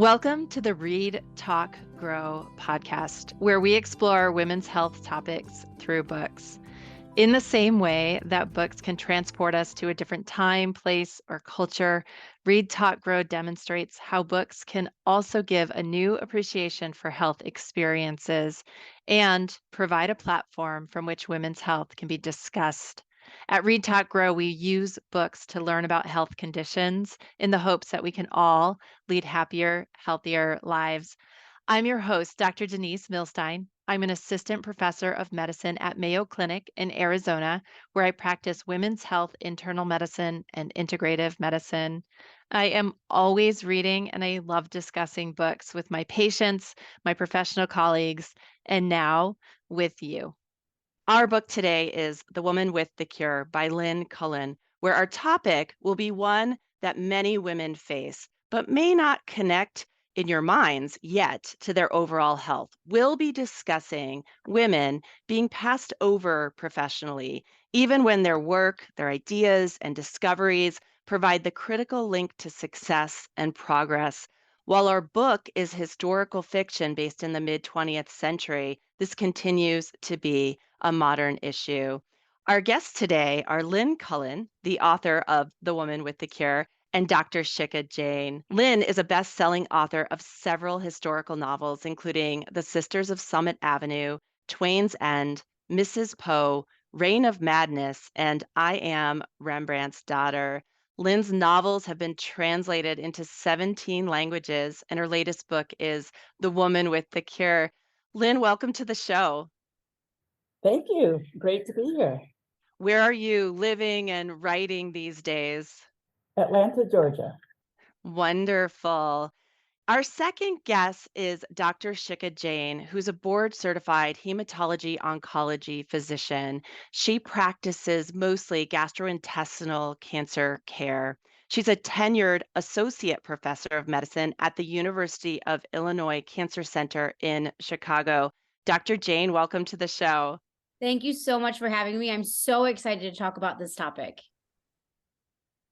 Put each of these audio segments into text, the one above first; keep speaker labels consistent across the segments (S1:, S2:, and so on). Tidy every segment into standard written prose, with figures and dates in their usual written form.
S1: Welcome to the Read, Talk, Grow podcast, where we explore women's health topics through books. In the same way that books can transport us to a different time, place, or culture, Read, Talk, Grow demonstrates how books can also give a new appreciation for health experiences and provide a platform from which women's health can be discussed. At Read, Talk, Grow, we use books to learn about health conditions in the hopes that we can all lead happier, healthier lives. I'm your host, Dr. Denise Millstine. I'm an assistant professor of medicine at Mayo Clinic in Arizona, where I practice women's health, internal medicine, and integrative medicine. I am always reading and I love discussing books with my patients, my professional colleagues, and now with you. Our book today is The Woman with the Cure by Lynn Cullen, where our topic will be one that many women face, but may not connect in your minds yet to their overall health. We'll be discussing women being passed over professionally, even when their work, their ideas, and discoveries provide the critical link to success and progress. While our book is historical fiction based in the mid 20th century, this continues to be a modern issue. Our guests today are Lynn Cullen, the author of The Woman with the Cure, and Dr. Shikha Jain. Lynn is a best-selling author of several historical novels, including The Sisters of Summit Avenue, Twain's End, Mrs. Poe, Reign of Madness, and I Am Rembrandt's Daughter. Lynn's novels have been translated into 17 languages, and her latest book is The Woman with the Cure. Lynn, welcome to the show.
S2: Thank you. Great to be here.
S1: Where are you living and writing these days?
S2: Atlanta, Georgia.
S1: Wonderful. Our second guest is Dr. Shikha Jain, who's a board certified hematology oncology physician. She practices mostly gastrointestinal cancer care. She's a tenured associate professor of medicine at the University of Illinois Cancer Center in Chicago. Dr. Jain, welcome to the show.
S3: Thank you so much for having me. I'm so excited to talk about this topic.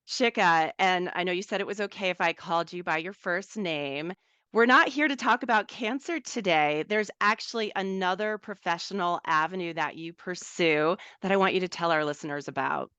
S1: Shikha, and I know you said it was okay if I called you by your first name. We're not here to talk about cancer today. There's actually another professional avenue that you pursue that I want you to tell our listeners about.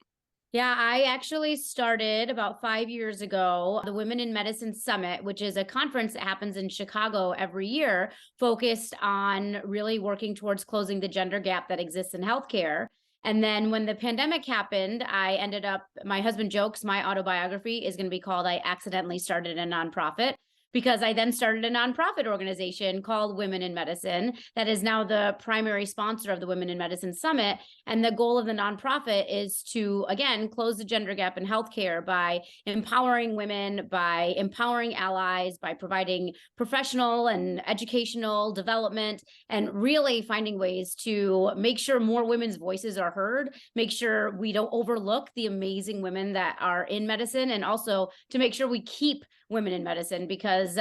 S3: Yeah, I actually started about 5 years ago the Women in Medicine Summit, which is a conference that happens in Chicago every year, focused on really working towards closing the gender gap that exists in healthcare. And then when the pandemic happened, my husband jokes, my autobiography is going to be called I Accidentally Started a Nonprofit, because I then started a nonprofit organization called Women in Medicine that is now the primary sponsor of the Women in Medicine Summit. And the goal of the nonprofit is to, again, close the gender gap in healthcare by empowering women, by empowering allies, by providing professional and educational development, and really finding ways to make sure more women's voices are heard, make sure we don't overlook the amazing women that are in medicine, and also to make sure we keep women in medicine, because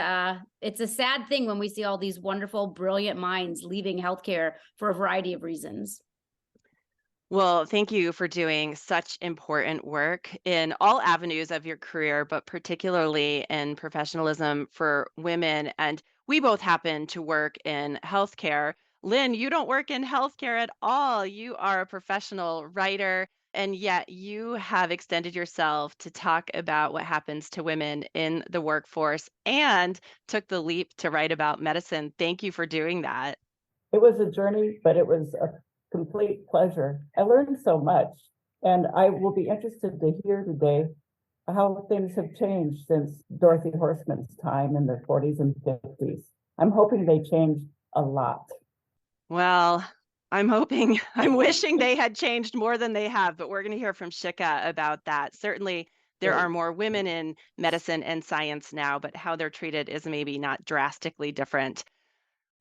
S3: it's a sad thing when we see all these wonderful, brilliant minds leaving healthcare for a variety of reasons.
S1: Well, thank you for doing such important work in all avenues of your career, but particularly in professionalism for women. And we both happen to work in healthcare. Lynn, you don't work in healthcare at all. You are a professional writer, and yet you have extended yourself to talk about what happens to women in the workforce and took the leap to write about medicine. Thank you for doing that.
S2: It was a journey, but it was a complete pleasure. I learned so much, and I will be interested to hear today how things have changed since Dorothy Horseman's time in the 40s and 50s. I'm hoping they changed a lot.
S1: Well, I'm wishing they had changed more than they have, but we're going to hear from Shikha about that. Certainly, there are more women in medicine and science now, but how they're treated is maybe not drastically different.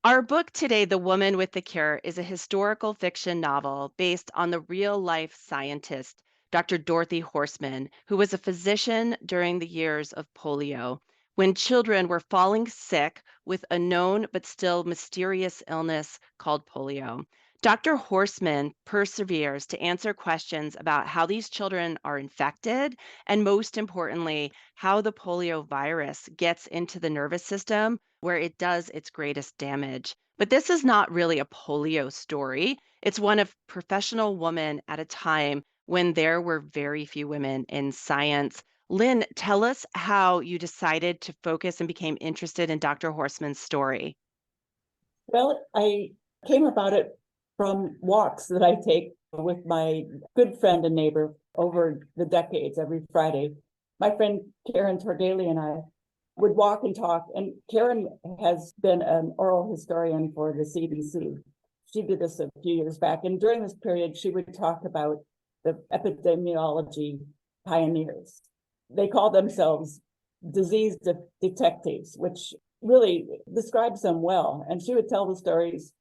S1: Our book today, The Woman with the Cure, is a historical fiction novel based on the real-life scientist, Dr. Dorothy Horseman, who was a physician during the years of polio, when children were falling sick with a known but still mysterious illness called polio. Dr. Horseman perseveres to answer questions about how these children are infected and, most importantly, how the polio virus gets into the nervous system where it does its greatest damage. But this is not really a polio story. It's one of professional woman at a time when there were very few women in science. Lynn, tell us how you decided to focus and became interested in Dr. Horseman's story.
S2: Well, I came about it from walks that I take with my good friend and neighbor over the decades every Friday. My friend Karen Tordaly and I would walk and talk, and Karen has been an oral historian for the CDC. She did this a few years back, and during this period, she would talk about the epidemiology pioneers. They call themselves disease detectives, which really describes them well. And she would tell the stories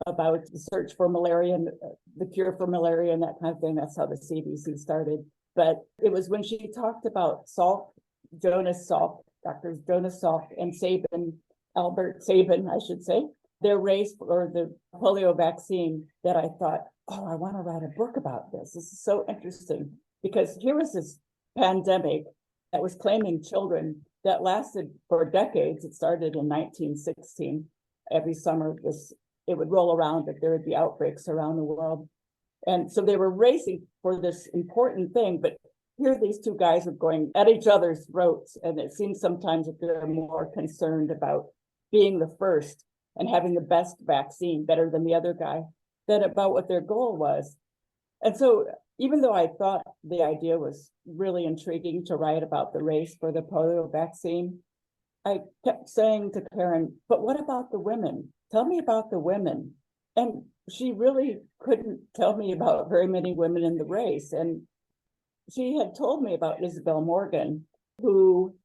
S2: about the search for malaria and the cure for malaria and that kind of thing. That's how the CDC started. But it was when she talked about Salk, Jonas Salk, Doctors Jonas Salk and Sabin, Albert Sabin, I should say, their race for the polio vaccine, that I thought, oh, I want to write a book about this. This is so interesting, because here was this pandemic that was claiming children that lasted for decades. It started in 1916. Every summer, it would roll around that there would be outbreaks around the world. And so they were racing for this important thing, but here these two guys are going at each other's throats. And it seems sometimes that they're more concerned about being the first and having the best vaccine, better than the other guy, than about what their goal was. And so even though I thought the idea was really intriguing to write about the race for the polio vaccine, I kept saying to Karen, but what about the women? Tell me about the women. And she really couldn't tell me about very many women in the race. And she had told me about Isabel Morgan, who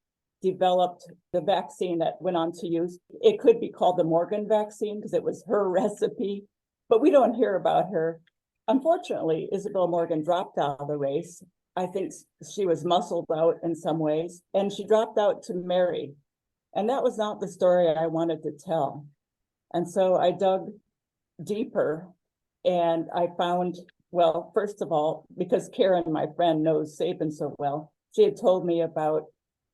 S2: developed the vaccine that went on to use. It could be called the Morgan vaccine because it was her recipe, but we don't hear about her. Unfortunately, Isabel Morgan dropped out of the race. I think she was muscled out in some ways, and she dropped out to marry. And that was not the story I wanted to tell. And so I dug deeper, and I found, well, first of all, because Karen, my friend, knows Sabin so well, she had told me about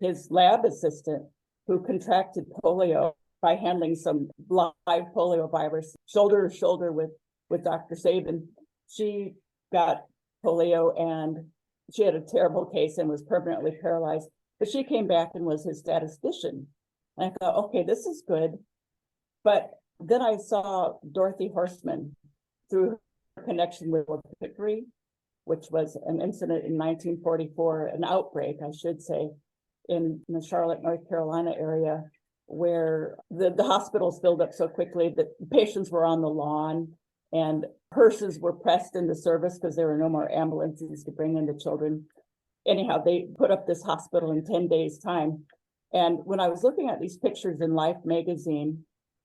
S2: his lab assistant who contracted polio by handling some live polio virus shoulder to shoulder with Dr. Sabin. She got polio and she had a terrible case and was permanently paralyzed, but she came back and was his statistician. And I thought, okay, this is good. But then I saw Dorothy Horseman through her connection with Pickery, which was an incident in 1944, an outbreak, I should say, in the Charlotte, North Carolina area, where the hospitals filled up so quickly that patients were on the lawn and hearses were pressed into service because there were no more ambulances to bring in the children. Anyhow, they put up this hospital in 10 days' time. And when I was looking at these pictures in Life magazine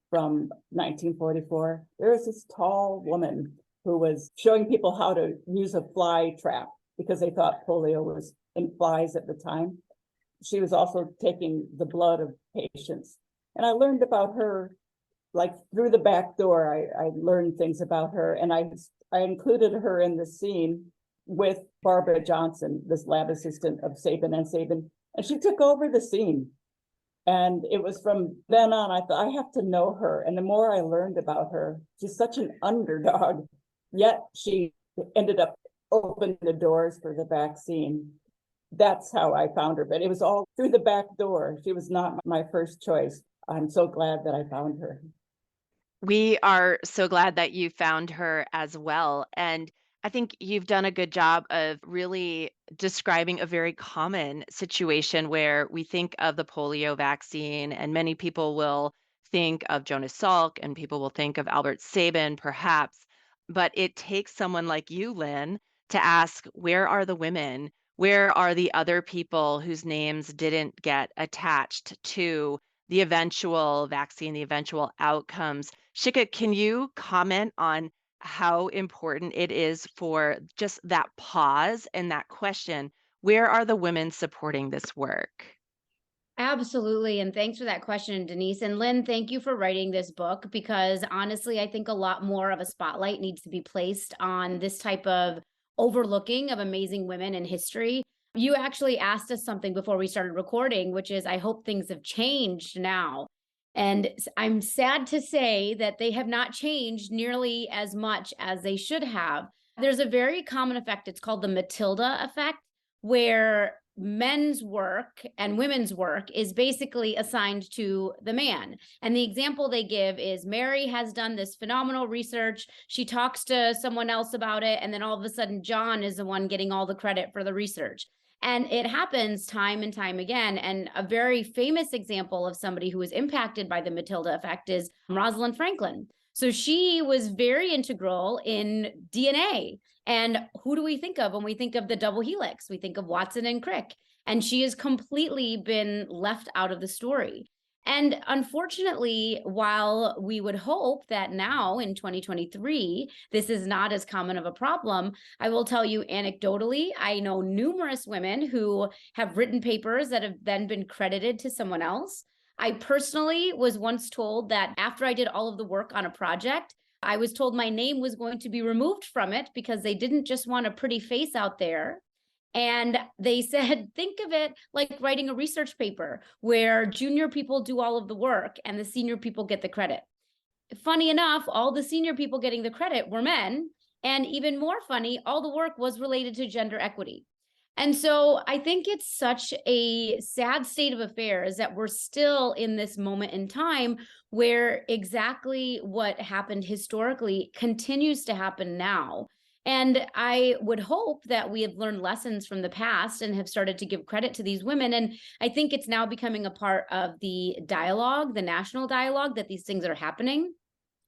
S2: from 1944, there was this tall woman who was showing people how to use a fly trap because they thought polio was in flies at the time. She was also taking the blood of patients. And I learned about her, like through the back door. I learned things about her, and I included her in the scene with Barbara Johnson, this lab assistant of Sabin and Sabin, and she took over the scene. And it was from then on, I thought, I have to know her. And the more I learned about her, she's such an underdog, yet she ended up opening the doors for the vaccine. That's how I found her, but it was all through the back door. She was not my first choice. I'm so glad that I found her.
S1: We are so glad that you found her as well. And I think you've done a good job of really describing a very common situation where we think of the polio vaccine, and many people will think of Jonas Salk and people will think of Albert Sabin, perhaps. But it takes someone like you, Lynn, to ask, where are the women? Where are the other people whose names didn't get attached to the eventual vaccine, the eventual outcomes? Shikha, can you comment on how important it is for just that pause and that question? Where are the women supporting this work?
S3: Absolutely. And thanks for that question, Denise. And Lynn, thank you for writing this book, because honestly, I think a lot more of a spotlight needs to be placed on this type of overlooking of amazing women in history. You actually asked us something before we started recording, which is, I hope things have changed now. And I'm sad to say that they have not changed nearly as much as they should have. There's a very common effect. It's called the Matilda effect, where men's work and women's work is basically assigned to the man. And the example they give is Mary has done this phenomenal research. She talks to someone else about it. And then all of a sudden, John is the one getting all the credit for the research. And it happens time and time again. And a very famous example of somebody who was impacted by the Matilda effect is Rosalind Franklin. So she was very integral in DNA. And who do we think of when we think of the double helix? We think of Watson and Crick. And she has completely been left out of the story. And unfortunately, while we would hope that now in 2023, this is not as common of a problem, I will tell you anecdotally, I know numerous women who have written papers that have then been credited to someone else. I personally was once told that after I did all of the work on a project, I was told my name was going to be removed from it because they didn't just want a pretty face out there. And they said, think of it like writing a research paper where junior people do all of the work and the senior people get the credit. Funny enough, all the senior people getting the credit were men. And even more funny, all the work was related to gender equity. And so I think it's such a sad state of affairs that we're still in this moment in time where exactly what happened historically continues to happen now. And I would hope that we have learned lessons from the past and have started to give credit to these women. And I think it's now becoming a part of the dialogue, the national dialogue, that these things are happening.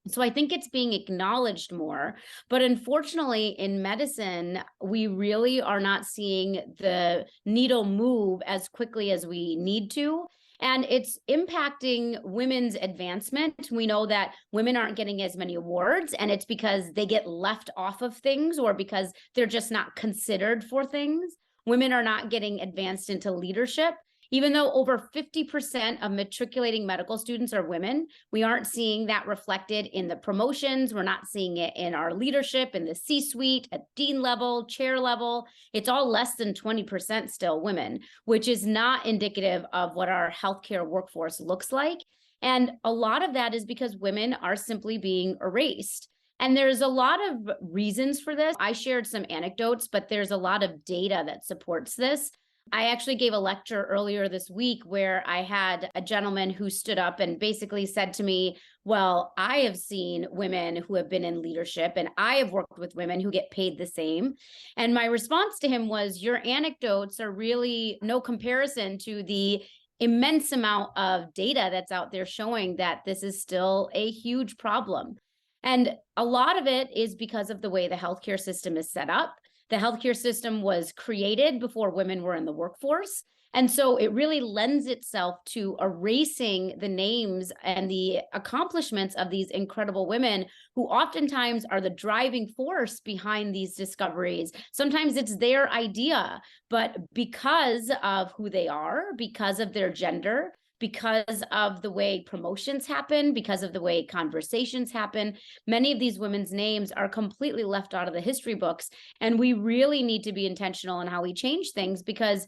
S3: So I think it's being acknowledged more. But unfortunately, in medicine, we really are not seeing the needle move as quickly as we need to. And it's impacting women's advancement. We know that women aren't getting as many awards, and it's because they get left off of things or because they're just not considered for things. Women are not getting advanced into leadership. Even though over 50% of matriculating medical students are women, we aren't seeing that reflected in the promotions. We're not seeing it in our leadership, in the C-suite, at dean level, chair level. It's all less than 20% still women, which is not indicative of what our healthcare workforce looks like. And a lot of that is because women are simply being erased. And there's a lot of reasons for this. I shared some anecdotes, but there's a lot of data that supports this. I actually gave a lecture earlier this week where I had a gentleman who stood up and basically said to me, well, I have seen women who have been in leadership and I have worked with women who get paid the same. And my response to him was, your anecdotes are really no comparison to the immense amount of data that's out there showing that this is still a huge problem. And a lot of it is because of the way the healthcare system is set up. The healthcare system was created before women were in the workforce. And so it really lends itself to erasing the names and the accomplishments of these incredible women who oftentimes are the driving force behind these discoveries. Sometimes it's their idea, but because of who they are, because of their gender, because of the way promotions happen, because of the way conversations happen, many of these women's names are completely left out of the history books. And we really need to be intentional in how we change things, because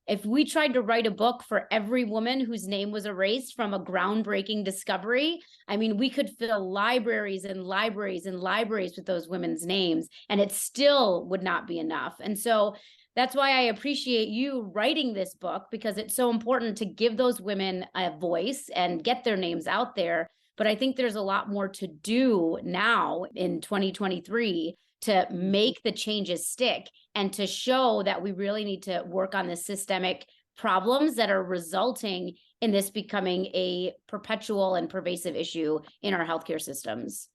S3: if we tried to write a book for every woman whose name was erased from a groundbreaking discovery, I mean, we could fill libraries and libraries and libraries with those women's names, and it still would not be enough. And so that's why I appreciate you writing this book, because it's so important to give those women a voice and get their names out there. But I think there's a lot more to do now in 2023 to make the changes stick and to show that we really need to work on the systemic problems that are resulting in this becoming a perpetual and pervasive issue in our healthcare systems.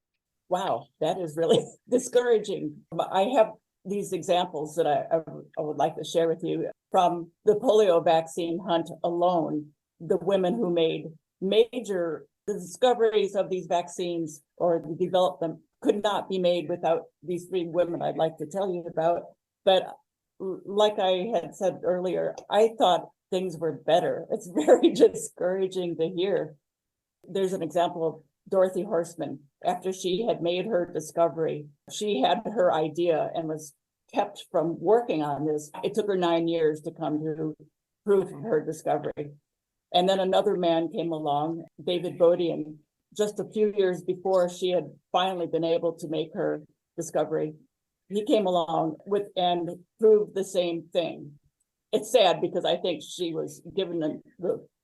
S2: Wow, that is really discouraging. I have these examples that I would like to share with you from the polio vaccine hunt alone. The women who made major discoveries of these vaccines or developed them could not be made without these three women I'd like to tell you about. But like I had said earlier, I thought things were better. It's very discouraging to hear. There's an example of Dorothy Horseman. After she had made her discovery, she had her idea and was kept from working on this. It took her 9 years to come to proof of her discovery. And then another man came along, David Bodian, just a few years before she had finally been able to make her discovery. He came along with and proved the same thing. It's sad because I think she was given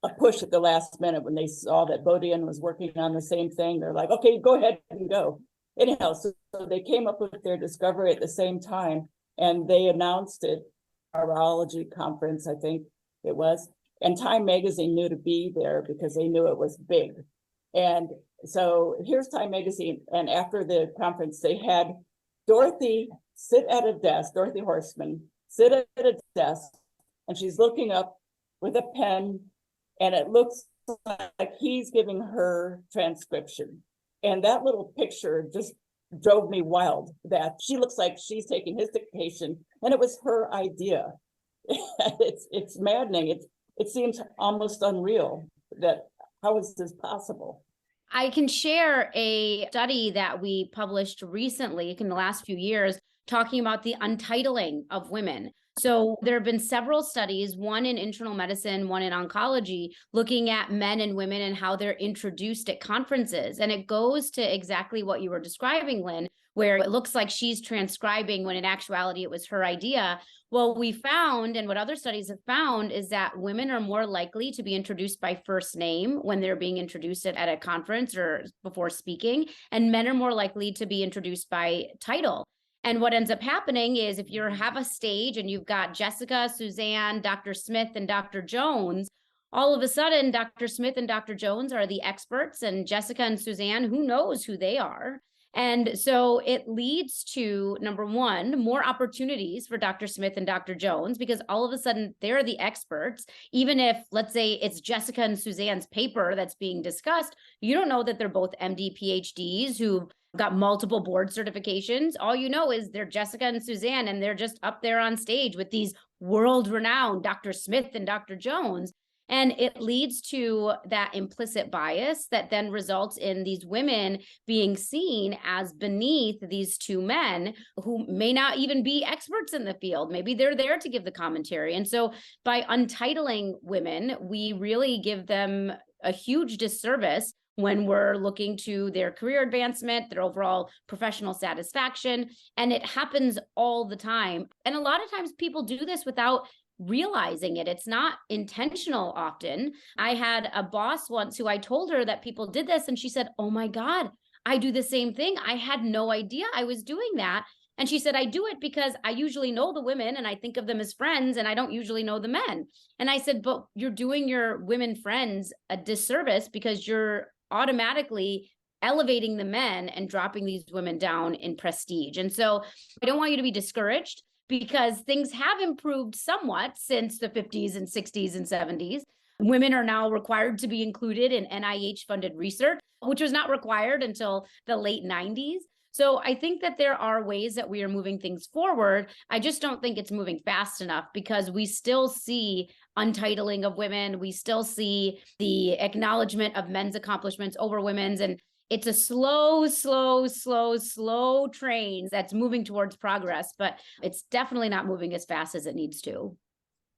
S2: a push at the last minute when they saw that Bodian was working on the same thing. They're like, okay, go ahead and go. Anyhow, so they came up with their discovery at the same time, and they announced it, virology conference, I think it was. And Time Magazine knew to be there because they knew it was big. And so here's Time Magazine. And after the conference, they had Dorothy sit at a desk, Dorothy Horseman, sit at a desk, and she's looking up with a pen, and it looks like he's giving her transcription. And that little picture just drove me wild, that she looks like she's taking his dictation, and it was her idea. It's maddening. It seems almost unreal that how is this possible?
S3: I can share a study that we published recently in the last few years talking about the untitling of women. So there have been several studies, one in internal medicine, one in oncology, looking at men and women and how they're introduced at conferences. And it goes to exactly what you were describing, Lynn, where it looks like she's transcribing when in actuality it was her idea. Well, we found, and what other studies have found, is that women are more likely to be introduced by first name when they're being introduced at a conference or before speaking, and men are more likely to be introduced by title. And what ends up happening is if you have a stage and you've got Jessica, Suzanne, Dr. Smith, and Dr. Jones, all of a sudden, Dr. Smith and Dr. Jones are the experts, and Jessica and Suzanne, who knows who they are? And so it leads to, number one, more opportunities for Dr. Smith and Dr. Jones, because all of a sudden they're the experts. Even if, let's say, it's Jessica and Suzanne's paper that's being discussed, you don't know that they're both MD, PhDs who got multiple board certifications. All you know is they're Jessica and Suzanne, and they're just up there on stage with these world-renowned Dr. Smith and Dr. Jones. And it leads to that implicit bias that then results in these women being seen as beneath these two men who may not even be experts in the field. Maybe they're there to give the commentary. And so by untitling women, we really give them a huge disservice when we're looking to their career advancement, their overall professional satisfaction. And it happens all the time. And a lot of times people do this without realizing it. It's not intentional often. I had a boss once who I told her that people did this, and she said, "Oh my God, I do the same thing. I had no idea I was doing that." And she said, "I do it because I usually know the women and I think of them as friends, and I don't usually know the men." And I said, "But you're doing your women friends a disservice because you're automatically elevating the men and dropping these women down in prestige." And so I don't want you to be discouraged, because things have improved somewhat since the 50s and 60s and 70s. Women are now required to be included in NIH-funded research, which was not required until the late 90s. So I think that there are ways that we are moving things forward. I just don't think it's moving fast enough, because we still see untitling of women. We still see the acknowledgement of men's accomplishments over women's. And it's a slow train that's moving towards progress, but it's definitely not moving as fast as it needs to.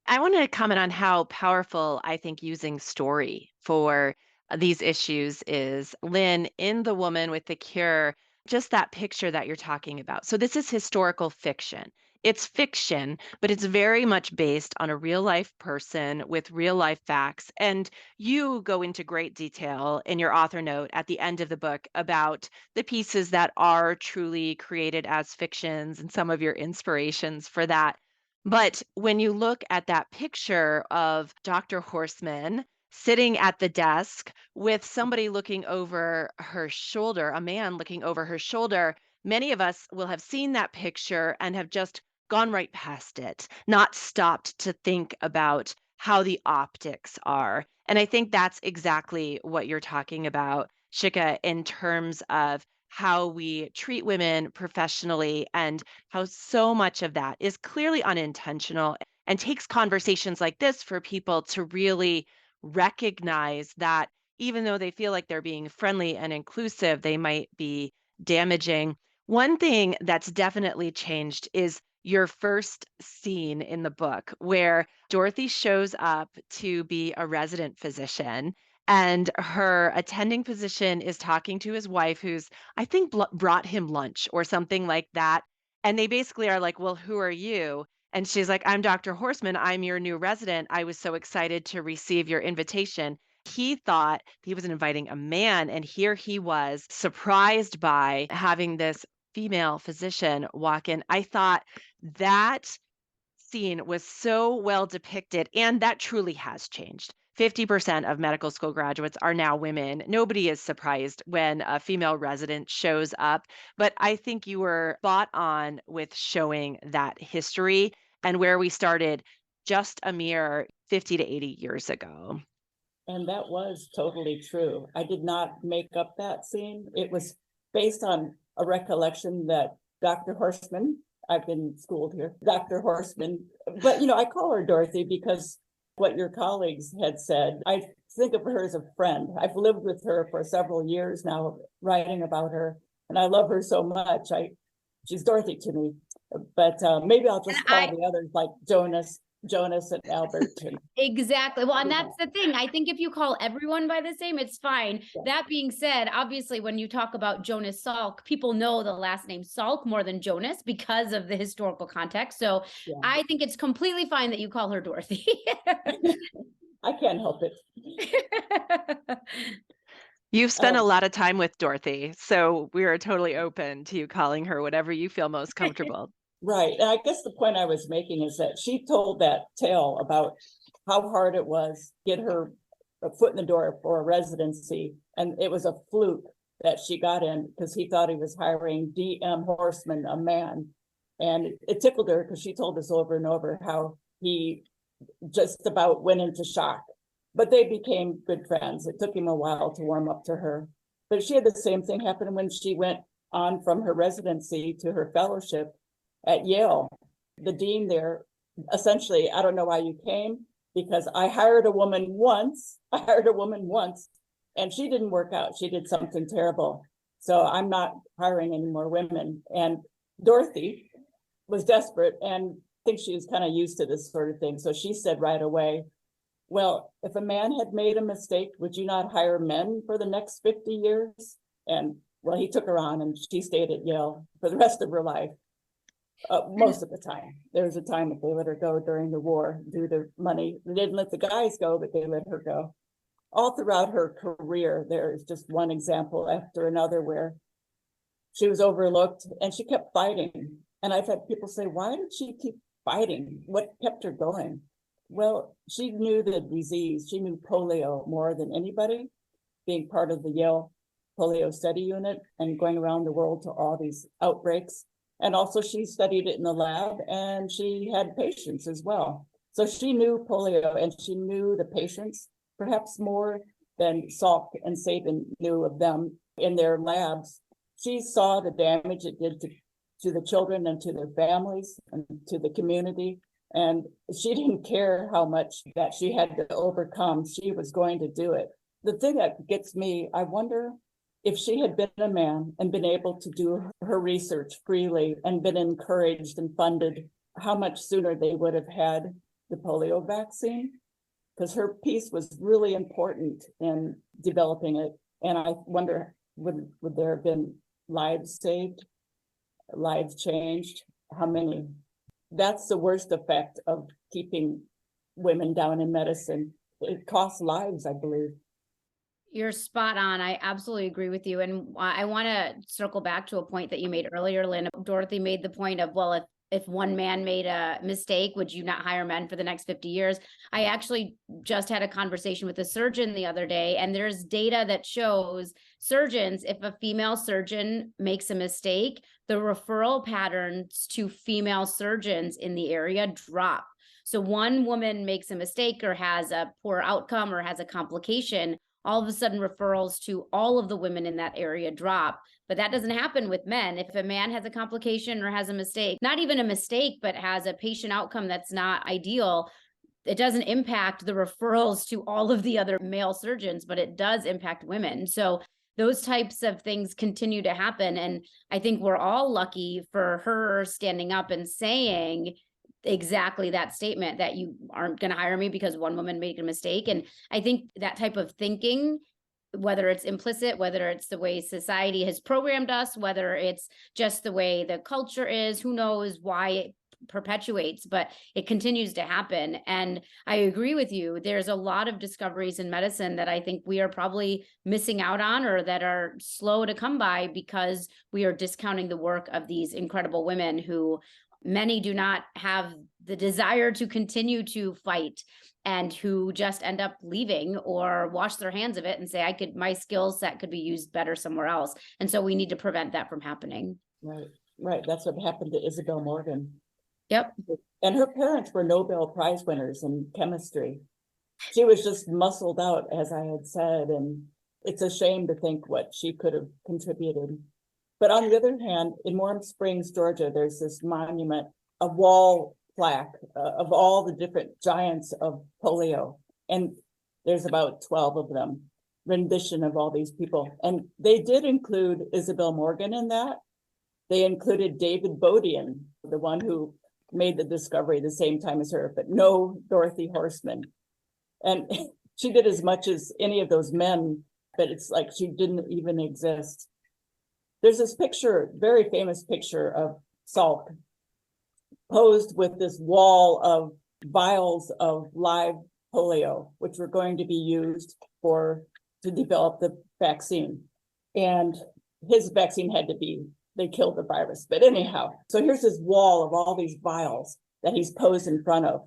S1: I want to comment on how powerful I think using story for these issues is. Lynn, in The Woman with the Cure, just that picture that you're talking about. So this is historical fiction. It's fiction, but it's very much based on a real life person with real life facts. And you go into great detail in your author note at the end of the book about the pieces that are truly created as fictions and some of your inspirations for that. But when you look at that picture of Dr. Horseman sitting at the desk with somebody looking over her shoulder, a man looking over her shoulder, many of us will have seen that picture and have just gone right past it, not stopped to think about how the optics are. And I think that's exactly what you're talking about, Shikha, in terms of how we treat women professionally and how so much of that is clearly unintentional. and takes conversations like this for people to really recognize that even though they feel like they're being friendly and inclusive, they might be damaging. One thing that's definitely changed is your first scene in the book where Dorothy shows up to be a resident physician and her attending physician is talking to his wife who's I think brought him lunch or something like that. And they basically are like, "Well, who are you?" And she's like, "I'm Dr. Horseman. I'm your new resident. I was so excited to receive your invitation." He thought he was inviting a man, and here he was surprised by having this female physician walk in. I thought that scene was so well depicted, and that truly has changed. 50% of medical school graduates are now women. Nobody is surprised when a female resident shows up, but I think you were spot on with showing that history and where we started just a mere 50 to 80 years ago.
S2: And that was totally true. I did not make up that scene. It was based on a recollection that Dr. Horseman, I've been schooled here, Dr. Horseman, but I call her Dorothy because what your colleagues had said, I think of her as a friend. I've lived with her for several years now, writing about her, and I love her so much. She's Dorothy to me, but maybe I'll just call the others like Jonas and Albert.
S3: Exactly. Well, and that's the thing. I think if you call everyone by the same, it's fine.
S2: Yeah.
S3: That being said, obviously, when you talk about Jonas Salk, people know the last name Salk more than Jonas because of the historical context. So
S2: Yeah.
S3: I think it's completely fine that you call her Dorothy.
S2: I can't help it.
S1: You've spent a lot of time with Dorothy, so we are totally open to you calling her whatever you feel most comfortable.
S2: Right. And I guess the point I was making is that she told that tale about how hard it was to get her a foot in the door for a residency. And it was a fluke that she got in because he thought he was hiring D.M. Horseman, a man. And it tickled her because she told us over and over how he just about went into shock. But they became good friends. It took him a while to warm up to her. But she had the same thing happen when she went on from her residency to her fellowship at Yale. The dean there, essentially, I don't know why you came, because I hired a woman once, and she didn't work out. She did something terrible. So I'm not hiring any more women. And Dorothy was desperate and I think she was kind of used to this sort of thing. So she said right away, "Well, if a man had made a mistake, would you not hire men for the next 50 years? And well, he took her on and she stayed at Yale for the rest of her life. Most of the time. There was a time that they let her go during the war due to money. They didn't let the guys go, but they let her go. All throughout her career, there is just one example after another where she was overlooked and she kept fighting. And I've had people say, "Why did she keep fighting? What kept her going?" Well, she knew the disease. She knew polio more than anybody, being part of the Yale polio study unit and going around the world to all these outbreaks. And also she studied it in the lab and she had patients as well. So she knew polio and she knew the patients perhaps more than Salk and Sabin knew of them in their labs. She saw the damage it did to the children and to their families and to the community. And she didn't care how much that she had to overcome. She was going to do it. The thing that gets me, I wonder if she had been a man and been able to do her research freely and been encouraged and funded, how much sooner they would have had the polio vaccine, because her piece was really important in developing it. And I wonder, would there have been lives saved, lives changed? How many? That's the worst effect of keeping women down in medicine. It costs lives, I believe.
S3: You're spot on. I absolutely agree with you. And I want to circle back to a point that you made earlier, Lynn. Dorothy made the point of, well, if one man made a mistake, would you not hire men for the next 50 years? I actually just had a conversation with a surgeon the other day, and there's data that shows surgeons, if a female surgeon makes a mistake, the referral patterns to female surgeons in the area drop. So one woman makes a mistake or has a poor outcome or has a complication, all of a sudden referrals to all of the women in that area drop. But that doesn't happen with men. If a man has a complication or has a mistake, not even a mistake, but has a patient outcome that's not ideal, it doesn't impact the referrals to all of the other male surgeons, but it does impact women. So those types of things continue to happen. And I think we're all lucky for her standing up and saying exactly that statement, that you aren't going to hire me because one woman made a mistake. And I think that type of thinking, whether it's implicit, whether it's the way society has programmed us, whether it's just the way the culture is, who knows why it perpetuates, but it continues to happen. And I agree with you. There's a lot of discoveries in medicine that I think we are probably missing out on, or that are slow to come by, because we are discounting the work of these incredible women who many do not have the desire to continue to fight, and who just end up leaving or wash their hands of it and say, my skill set could be used better somewhere else. And so we need to prevent that from happening.
S2: Right. That's what happened to Isabel Morgan.
S3: Yep.
S2: And her parents were Nobel Prize winners in chemistry. She was just muscled out, as I had said, and it's a shame to think what she could have contributed. But on the other hand, in Warm Springs, Georgia, there's this monument, a wall plaque of all the different giants of polio. And there's about 12 of them, rendition of all these people. And they did include Isabel Morgan in that. They included David Bodian, the one who made the discovery the same time as her, but no Dorothy Horseman. And she did as much as any of those men, but it's like she didn't even exist. There's this picture, very famous picture of Salk posed with this wall of vials of live polio, which were going to be used to develop the vaccine. And his vaccine had to be, they killed the virus. But anyhow, so here's this wall of all these vials that he's posed in front of.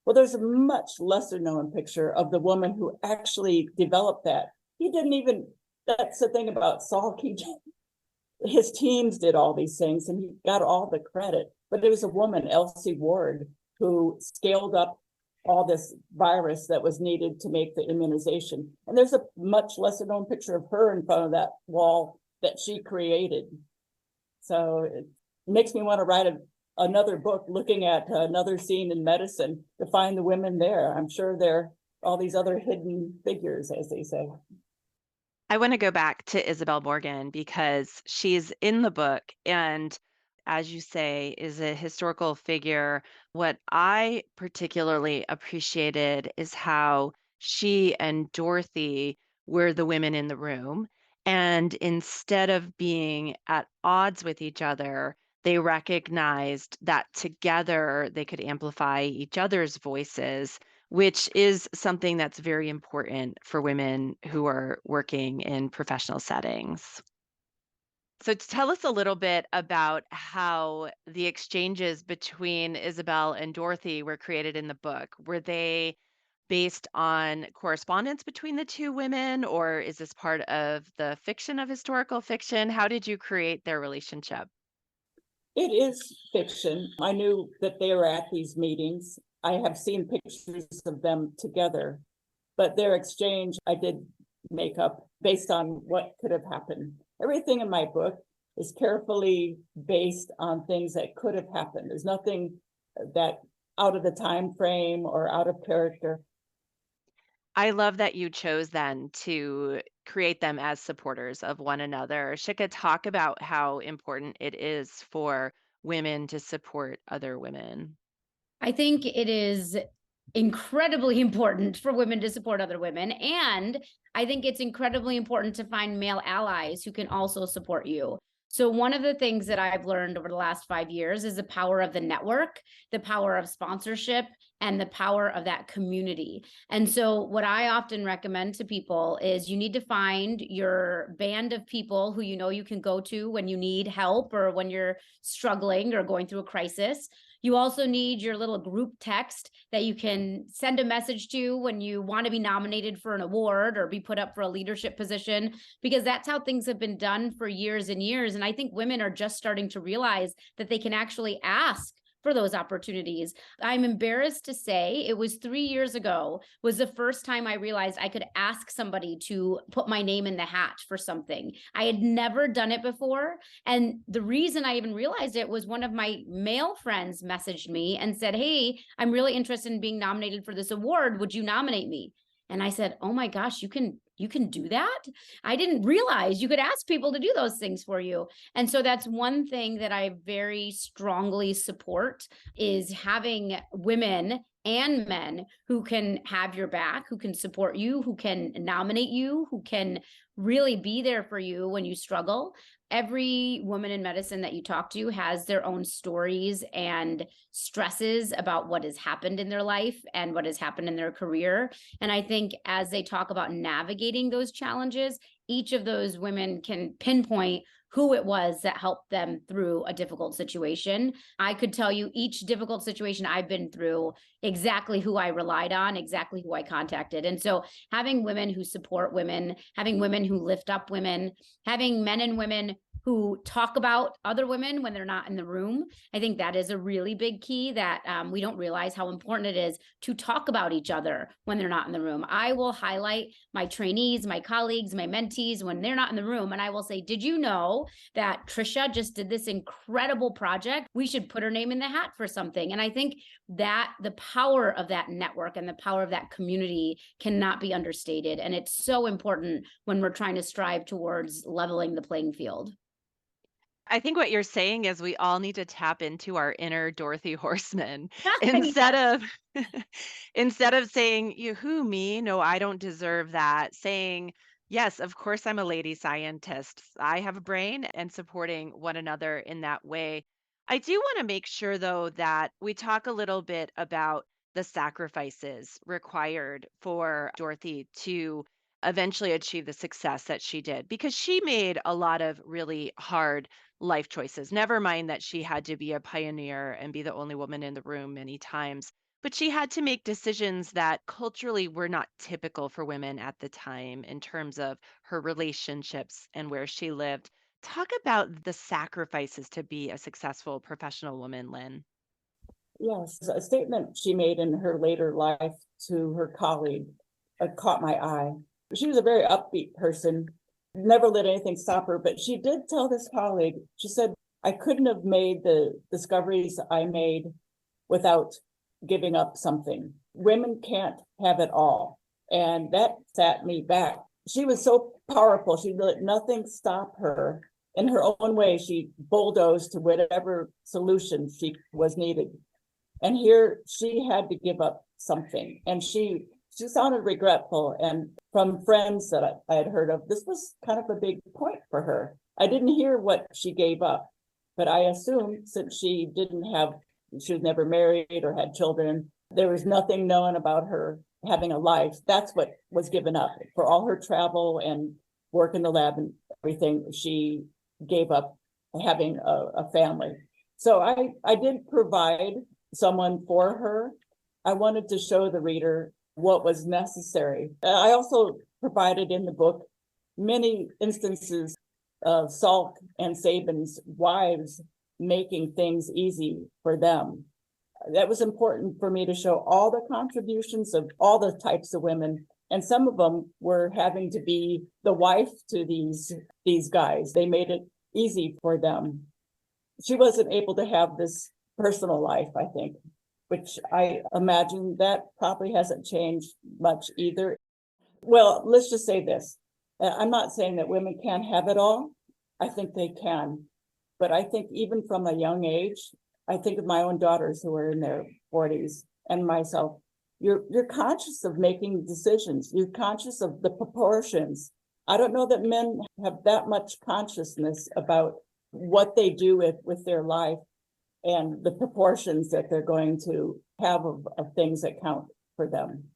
S2: Well, there's a much lesser known picture of the woman who actually developed that. He didn't even, that's the thing about Salk, his teams did all these things and he got all the credit. But it was a woman, Elsie Ward, who scaled up all this virus that was needed to make the immunization. And there's a much lesser known picture of her in front of that wall that she created. So it makes me want to write another book looking at another scene in medicine to find the women there. I'm sure there are all these other hidden figures, as they say.
S1: I want to go back to Isabel Morgan because she's in the book and, as you say, is a historical figure. What I particularly appreciated is how she and Dorothy were the women in the room. And instead of being at odds with each other, they recognized that together they could amplify each other's voices, which is something that's very important for women who are working in professional settings. So tell us a little bit about how the exchanges between Isabel and Dorothy were created in the book. Were they based on correspondence between the two women, or is this part of the fiction of historical fiction? How did you create their relationship?
S2: It is fiction. I knew that they were at these meetings. I have seen pictures of them together, but their exchange I did make up based on what could have happened. Everything in my book is carefully based on things that could have happened. There's nothing that out of the time frame or out of character.
S1: I love that you chose then to create them as supporters of one another. Shikha, talk about how important it is for women to support other women.
S3: I think it is incredibly important for women to support other women. And I think it's incredibly important to find male allies who can also support you. So one of the things that I've learned over the last 5 years is the power of the network, the power of sponsorship, and the power of that community. And so what I often recommend to people is you need to find your band of people who you know you can go to when you need help or when you're struggling or going through a crisis. You also need your little group text that you can send a message to when you want to be nominated for an award or be put up for a leadership position, because that's how things have been done for years and years. And I think women are just starting to realize that they can actually ask for those opportunities. I'm embarrassed to say it was 3 years ago was the first time I realized I could ask somebody to put my name in the hat for something. I had never done it before. And the reason I even realized it was one of my male friends messaged me and said, "Hey, I'm really interested in being nominated for this award. Would you nominate me?" And I said, "Oh my gosh, you can do that?" I didn't realize you could ask people to do those things for you. And so that's one thing that I very strongly support is having women and men who can have your back, who can support you, who can nominate you, who can really be there for you when you struggle. Every woman in medicine that you talk to has their own stories and stresses about what has happened in their life and what has happened in their career. And I think as they talk about navigating those challenges, each of those women can pinpoint who it was that helped them through a difficult situation. I could tell you each difficult situation I've been through, exactly who I relied on, exactly who I contacted. And so having women who support women, having women who lift up women, having men and women who talk about other women when they're not in the room. I think that is a really big key that we don't realize how important it is to talk about each other when they're not in the room. I will highlight my trainees, my colleagues, my mentees when they're not in the room. And I will say, "Did you know that Trisha just did this incredible project? We should put her name in the hat for something." And I think that the power of that network and the power of that community cannot be understated. And it's so important when we're trying to strive towards leveling the playing field.
S1: I think what you're saying is we all need to tap into our inner Dorothy Horseman instead
S3: Yes.
S1: of instead of saying, "You who me? No, I don't deserve that." Saying, "Yes, of course I'm a lady scientist. I have a brain," and supporting one another in that way. I do want to make sure though that we talk a little bit about the sacrifices required for Dorothy to eventually achieve the success that she did because she made a lot of really hard life choices. Never mind that she had to be a pioneer and be the only woman in the room many times, but she had to make decisions that culturally were not typical for women at the time in terms of her relationships and where she lived. Talk about the sacrifices to be a successful professional woman, Lynn.
S2: Yes, a statement she made in her later life to her colleague caught my eye. She was a very upbeat person, never let anything stop her, but she did tell this colleague, she said, "I couldn't have made the discoveries I made without giving up something. Women can't have it all." And that sat me back. She was so powerful. She let nothing stop her. In her own way, she bulldozed to whatever solution she was needed. And here she had to give up something. And she sounded regretful. And from friends that I had heard of, this was kind of a big point for her. I didn't hear what she gave up, but I assumed since she was never married or had children, there was nothing known about her having a life. That's what was given up. For all her travel and work in the lab and everything, she gave up having a family. So I did provide someone for her. I wanted to show the reader what was necessary. I also provided in the book many instances of Salk and Sabin's wives making things easy for them. That was important for me to show all the contributions of all the types of women. And some of them were having to be the wife to these guys. They made it easy for them. She wasn't able to have this personal life, I think, which I imagine that probably hasn't changed much either. Well, let's just say this. I'm not saying that women can't have it all. I think they can. But I think even from a young age, I think of my own daughters who are in their 40s and myself. You're conscious of making decisions. You're conscious of the proportions. I don't know that men have that much consciousness about what they do with their life and the proportions that they're going to have of things that count for them.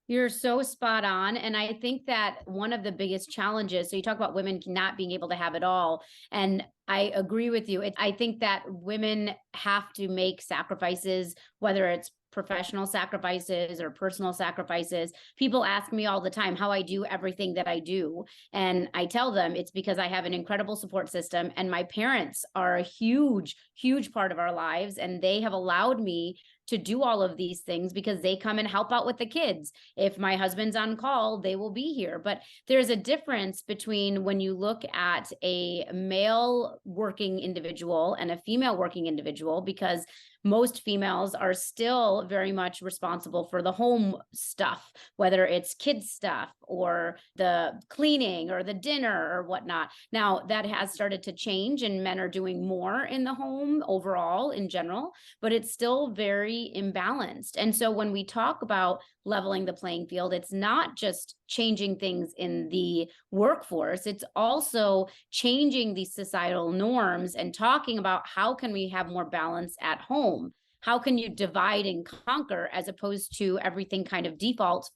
S3: You're so spot on. And I think that one of the biggest challenges, so you talk about women not being able to have it all. And I agree with you. I think that women have to make sacrifices, whether it's professional sacrifices or personal sacrifices. People ask me all the time how I do everything that I do. And I tell them it's because I have an incredible support system, and my parents are a huge, huge part of our lives. And they have allowed me to do all of these things because they come and help out with the kids. If my husband's on call, they will be here. But there's a difference between when you look at a male working individual and a female working individual, because most females are still very much responsible for the home stuff, whether it's kids stuff or the cleaning or the dinner or whatnot. Now that has started to change, and men are doing more in the home overall in general, but it's still very imbalanced. And so when we talk about leveling the playing field, it's not just changing things in the workforce, it's also changing these societal norms and talking about how can we have more balance at home? How can you divide and conquer, as opposed to everything kind of default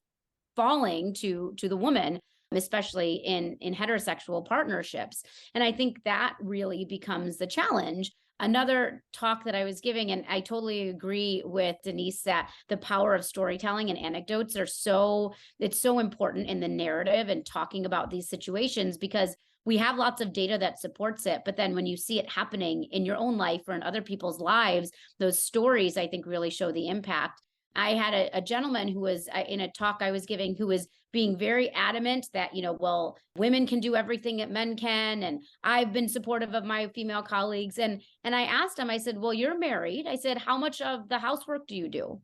S3: falling to the woman, especially in heterosexual partnerships? And I think that really becomes the challenge. Another talk that I was giving, and I totally agree with Denise, that the power of storytelling and anecdotes it's so important in the narrative and talking about these situations, because we have lots of data that supports it. But then when you see it happening in your own life or in other people's lives, those stories, I think, really show the impact. I had a gentleman who was in a talk I was giving, who was being very adamant that, well, women can do everything that men can. And I've been supportive of my female colleagues. And I asked him, I said, well, you're married. I said, how much of the housework do you do?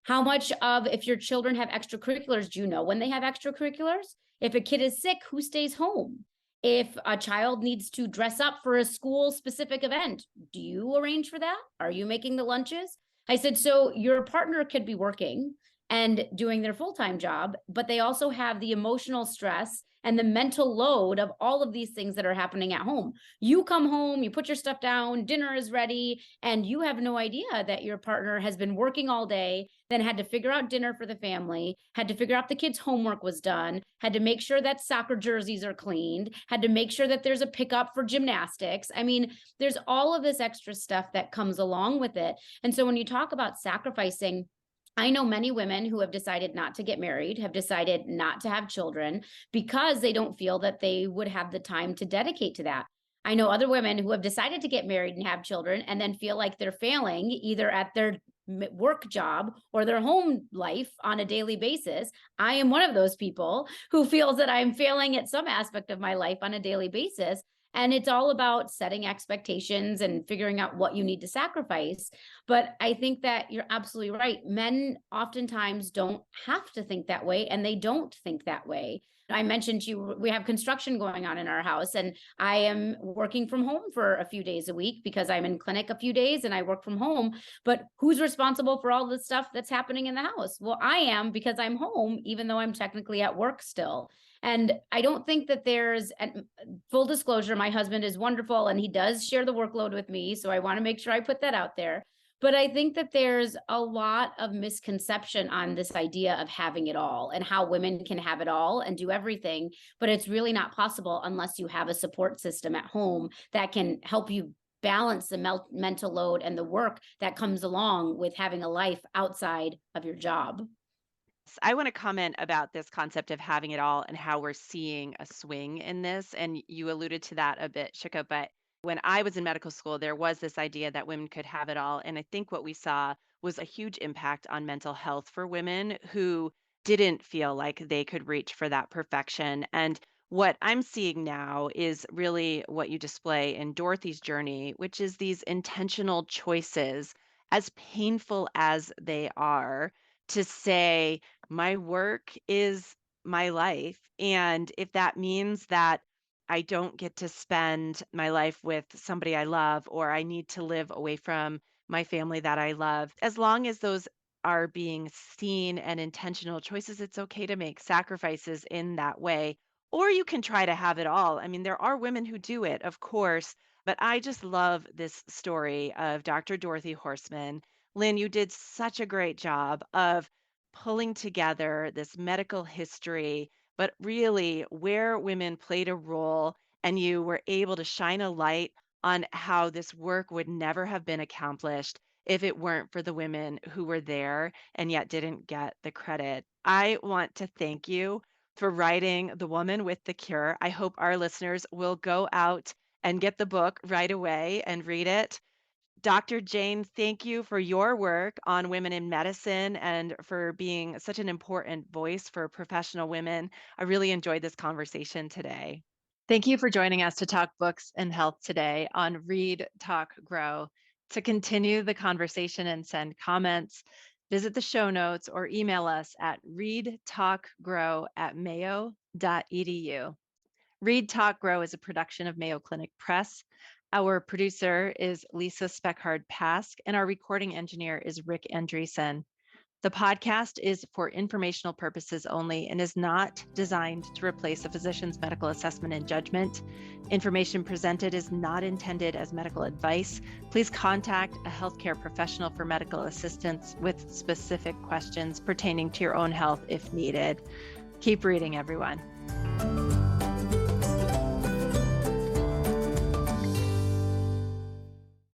S3: How much of, if your children have extracurriculars, do you know when they have extracurriculars? If a kid is sick, who stays home? If a child needs to dress up for a school specific event, do you arrange for that? Are you making the lunches? I said, so your partner could be working and doing their full-time job, but they also have the emotional stress and the mental load of all of these things that are happening at home. You come home, you put your stuff down, dinner is ready, and you have no idea that your partner has been working all day, then had to figure out dinner for the family, had to figure out the kids' homework was done, had to make sure that soccer jerseys are cleaned, had to make sure that there's a pickup for gymnastics. I mean, there's all of this extra stuff that comes along with it. And so when you talk about sacrificing, I know many women who have decided not to get married, have decided not to have children, because they don't feel that they would have the time to dedicate to that. I know other women who have decided to get married and have children and then feel like they're failing either at their work job or their home life on a daily basis. I am one of those people who feels that I'm failing at some aspect of my life on a daily basis. And it's all about setting expectations and figuring out what you need to sacrifice. But I think that you're absolutely right. Men oftentimes don't have to think that way, and they don't think that way. I mentioned to you, we have construction going on in our house, and I am working from home for a few days a week because I'm in clinic a few days and I work from home. But who's responsible for all the stuff that's happening in the house? Well, I am, because I'm home, even though I'm technically at work still. And I don't think that there's, full disclosure, my husband is wonderful and he does share the workload with me. So I want to make sure I put that out there. But I think that there's a lot of misconception on this idea of having it all and how women can have it all and do everything. But it's really not possible unless you have a support system at home that can help you balance the mental load and the work that comes along with having a life outside of your job.
S1: I want to comment about this concept of having it all and how we're seeing a swing in this. And you alluded to that a bit, Shikha, but when I was in medical school, there was this idea that women could have it all. And I think what we saw was a huge impact on mental health for women who didn't feel like they could reach for that perfection. And what I'm seeing now is really what you display in Dorothy's journey, which is these intentional choices, as painful as they are, to say, my work is my life. And if that means that I don't get to spend my life with somebody I love, or I need to live away from my family that I love, as long as those are being seen and intentional choices, it's okay to make sacrifices in that way. Or you can try to have it all. I mean, there are women who do it, of course, but I just love this story of Dr. Dorothy Horseman. Lynn, you did such a great job of pulling together this medical history, but really where women played a role, and you were able to shine a light on how this work would never have been accomplished if it weren't for the women who were there and yet didn't get the credit. I want to thank you for writing The Woman with the Cure. I hope our listeners will go out and get the book right away and read it. Dr. Jain, thank you for your work on women in medicine and for being such an important voice for professional women. I really enjoyed this conversation today. Thank you for joining us to talk books and health today on Read, Talk, Grow. To continue the conversation and send comments, visit the show notes or email us at readtalkgrow@mayo.edu. Read, Talk, Grow is a production of Mayo Clinic Press. Our producer is Lisa Speckhard-Pask, and our recording engineer is Rick Andreessen. The podcast is for informational purposes only and is not designed to replace a physician's medical assessment and judgment. Information presented is not intended as medical advice. Please contact a healthcare professional for medical assistance with specific questions pertaining to your own health if needed. Keep reading, everyone.